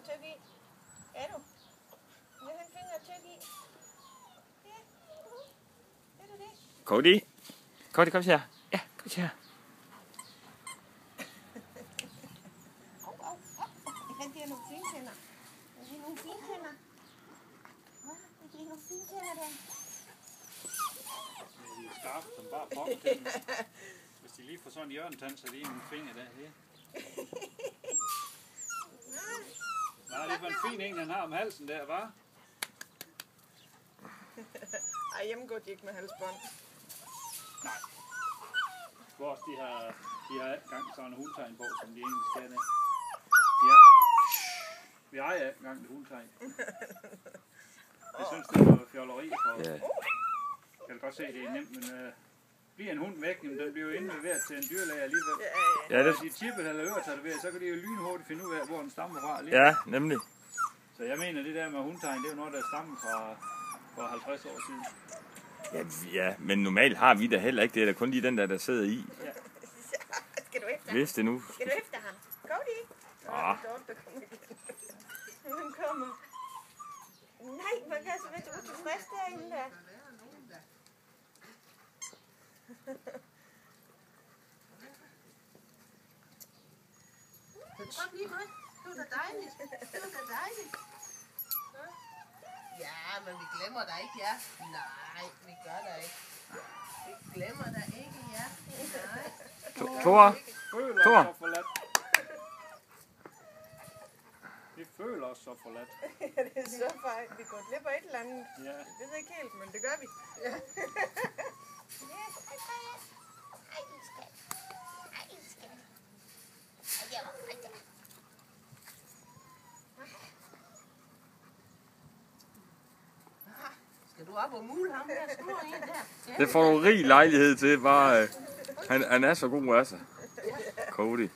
tyk i. Er du? Vil du have en finger tyk i? Ja. Er du det? Cody. Cody, kom her. Ja, kom her. Han giver nogle fine tænder. Han giver nogle fine tænder. Han giver nogle fine tænder der. De er skarpe som bare pokketænder. Hvis de lige får sådan en hjørnetand, så lige nogle fingre der. Ja. Nej, det var en fin en, han har om halsen der, hva'? Ej, hjemme går de ikke med halsbånd. Nej. Vores, de har gang sådan en hundtegn på, som de egentlig skal det. Ja. Vi ejer gang et hundtegn. Jeg synes, det er fjolleri for. Ja. Jeg kan godt se, det er nemt, men bliver en hund væk, den bliver jo indleveret til en dyrlæge alligevel. Ja, det... Hvis de chippet eller øretatoverer, så kan de jo lynhurtigt finde ud af, hvor den stammer fra. Ja, nemlig. Så jeg mener, det der med hundtegn, det er jo noget, der stammer fra 50 år siden. Ja, men normalt har vi da heller ikke. Det er da kun lige den der sidder i. Ja. Skal du efter? Hvis det nu. Skal du efter ham? Cody? Ah. Han kommer. Nej, man kan så være utilfreds derinde der. Kom lige med. Det var da dejligt. Det var da dejligt. Ja, men vi glemmer dig ikke, ja. Nej, vi gør dig ikke. Vi glemmer dig ikke, ja. Nej. Thor. Føler Thor. os så forladt. Vi føler os så forladt. Ja, det er så fejl. Vi går glip af et eller andet. Ja. Det ved jeg ikke helt, men det gør vi. Ja. Skal du op og mule ham der store en der? Ja. Det får du rig lejlighed til. Bare, han er så god, altså. Cody.